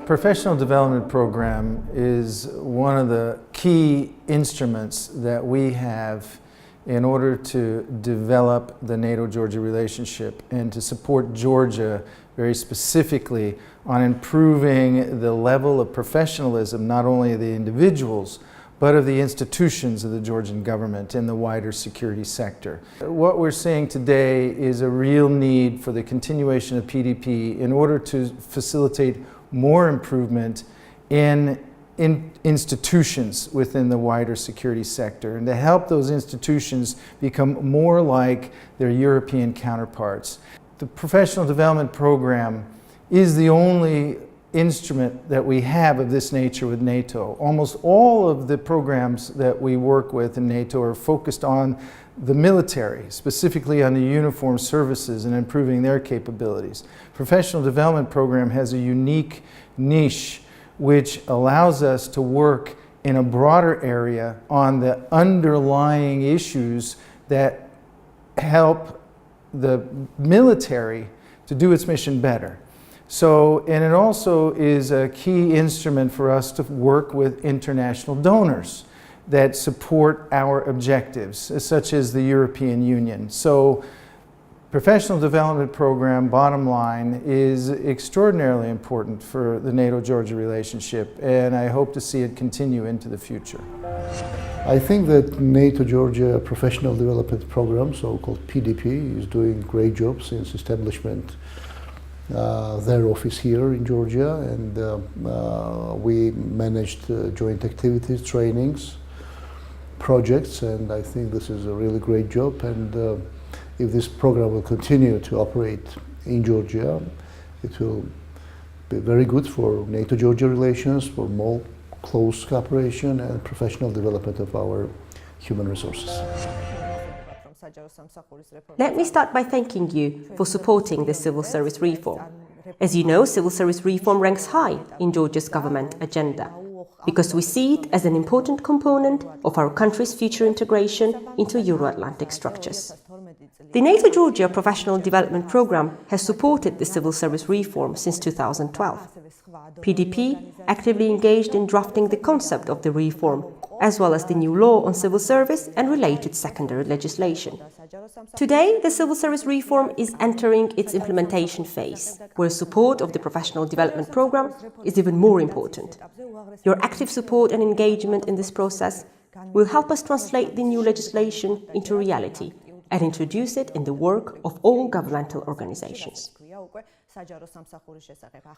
Professional Development Program is one of the key instruments that we have in order to develop the NATO-Georgia relationship and to support Georgia very specifically on improving the level of professionalism, not only of the individuals, but of the institutions of the Georgian government in the wider security sector. What we're seeing today is a real need for the continuation of PDP in order to facilitate more improvement in institutions within the wider security sector and to help those institutions become more like their European counterparts. The Professional Development Program is the only instrument that we have of this nature with NATO. Almost all of the programs that we work with in NATO are focused on the military, specifically on the uniformed services and improving their capabilities. Professional Development Program has a unique niche which allows us to work in a broader area on the underlying issues that help the military to do its mission better. So, and it also is a key instrument for us to work with international donors that support our objectives, such as the European Union. So, Professional Development Program, bottom line, is extraordinarily important for the NATO-Georgia relationship, and I hope to see it continue into the future. I think that NATO-Georgia Professional Development Program, so-called PDP, is doing a great job since establishment their office here in Georgia, and we managed joint activities, trainings, projects, and I think this is a really great job. And if this program will continue to operate in Georgia, it will be very good for NATO-Georgia relations, for more close cooperation and professional development of our human resources. Let me start by thanking you for supporting the civil service reform. As you know, civil service reform ranks high in Georgia's government agenda, because we see it as an important component of our country's future integration into Euro-Atlantic structures. The NATO-Georgia Professional Development Program has supported the civil service reform since 2012. PDP actively engaged in drafting the concept of the reform, as well as the new law on civil service and related secondary legislation. Today, the civil service reform is entering its implementation phase, where support of the Professional Development Program is even more important. Your active support and engagement in this process will help us translate the new legislation into reality and introduce it in the work of all governmental organizations.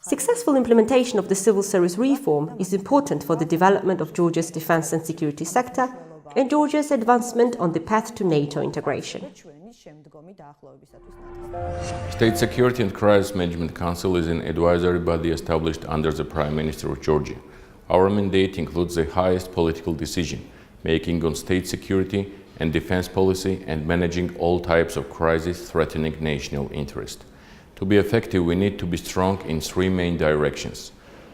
Successful implementation of the civil service reform is important for the development of Georgia's defense and security sector and Georgia's advancement on the path to NATO integration. State Security and Crisis Management Council is an advisory body established under the Prime Minister of Georgia. Our mandate includes the highest political decision-making on state security and defense policy and managing all types of crises threatening national interest. To be effective, we need to be strong in three main directions: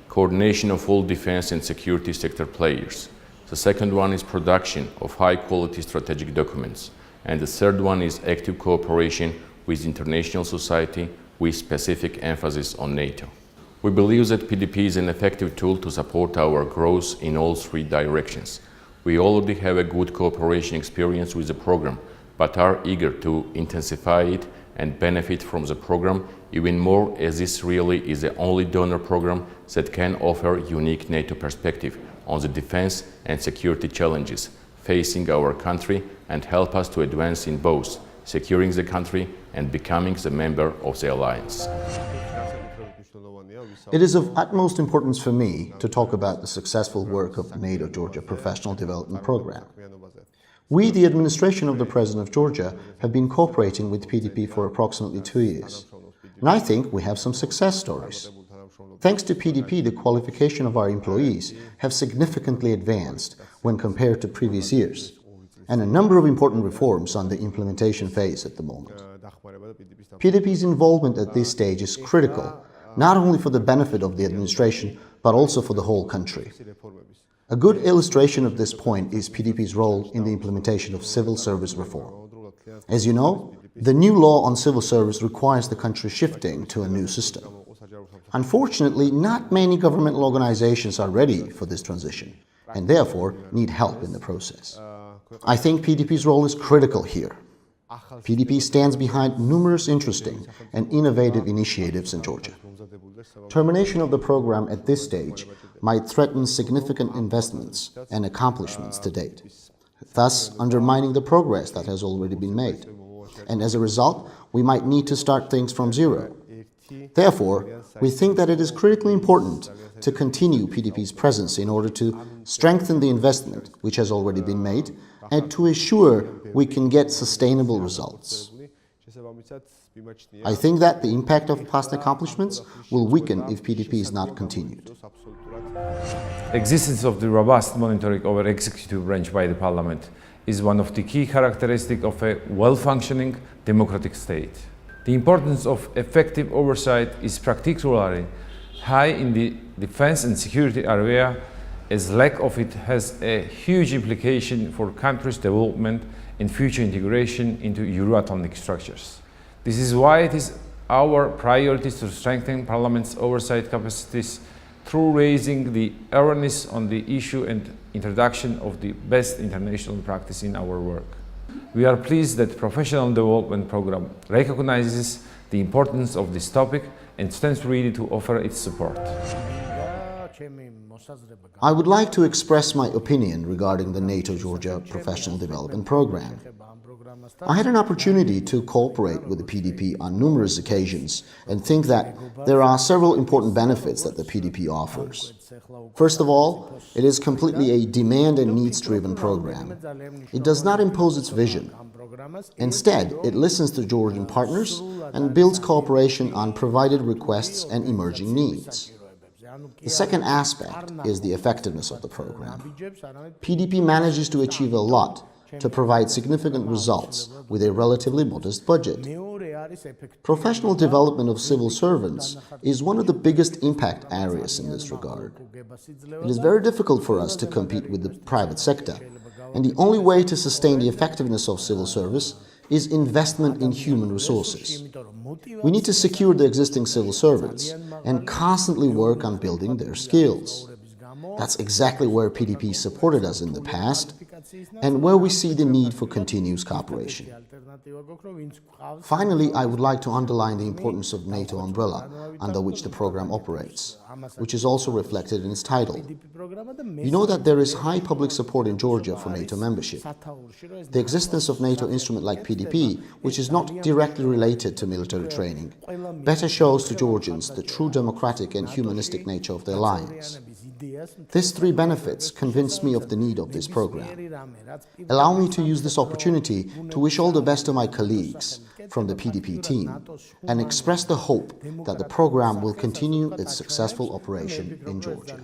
coordination of all defense and security sector players. The second one is production of high-quality strategic documents. And the third one is active cooperation with international society with specific emphasis on NATO. We believe that PDP is an effective tool to support our growth in all three directions. We already have a good cooperation experience with the program, but are eager to intensify it and benefit from the program even more, as this really is the only donor program that can offer unique NATO perspective on the defense and security challenges facing our country and help us to advance in both securing the country and becoming the member of the alliance. It is of utmost importance for me to talk about the successful work of the NATO-Georgia Professional Development Program. We, the administration of the President of Georgia, have been cooperating with PDP for approximately 2 years, and I think we have some success stories. Thanks to PDP, the qualification of our employees have significantly advanced when compared to previous years, and a number of important reforms on the implementation phase at the moment. PDP's involvement at this stage is critical, not only for the benefit of the administration, but also for the whole country. A good illustration of this point is PDP's role in the implementation of civil service reform. As you know, the new law on civil service requires the country shifting to a new system. Unfortunately, not many governmental organizations are ready for this transition and therefore need help in the process. I think PDP's role is critical here. PDP stands behind numerous interesting and innovative initiatives in Georgia. Termination of the program at this stage might threaten significant investments and accomplishments to date, thus undermining the progress that has already been made. And as a result, we might need to start things from zero. Therefore, we think that it is critically important to continue PDP's presence in order to strengthen the investment which has already been made and to assure we can get sustainable results. I think that the impact of past accomplishments will weaken if PDP is not continued. Existence of the robust monitoring over executive branch by the parliament is one of the key characteristics of a well-functioning democratic state. The importance of effective oversight is particularly high in the defense and security area, as lack of it has a huge implication for country's development and future integration into Euro-Atlantic structures. This is why it is our priority to strengthen Parliament's oversight capacities through raising the awareness on the issue and introduction of the best international practice in our work. We are pleased that the Professional Development Program recognizes the importance of this topic and stands ready to offer its support. I would like to express my opinion regarding the NATO Georgia Professional Development Program. I had an opportunity to cooperate with the PDP on numerous occasions and think that there are several important benefits that the PDP offers. First of all, it is completely a demand and needs-driven program. It does not impose its vision. Instead, it listens to Georgian partners and builds cooperation on provided requests and emerging needs. The second aspect is the effectiveness of the program. PDP manages to achieve a lot to provide significant results with a relatively modest budget. Professional development of civil servants is one of the biggest impact areas in this regard. It is very difficult for us to compete with the private sector, and the only way to sustain the effectiveness of civil service is investment in human resources. We need to secure the existing civil servants and constantly work on building their skills. That's exactly where PDP supported us in the past and where we see the need for continuous cooperation. Finally, I would like to underline the importance of NATO umbrella under which the program operates, which is also reflected in its title. You know that there is high public support in Georgia for NATO membership. The existence of NATO instrument like PDP, which is not directly related to military training, better shows to Georgians the true democratic and humanistic nature of the alliance. These three benefits convinced me of the need of this program. Allow me to use this opportunity to wish all the best to my colleagues from the PDP team and express the hope that the program will continue its successful operation in Georgia.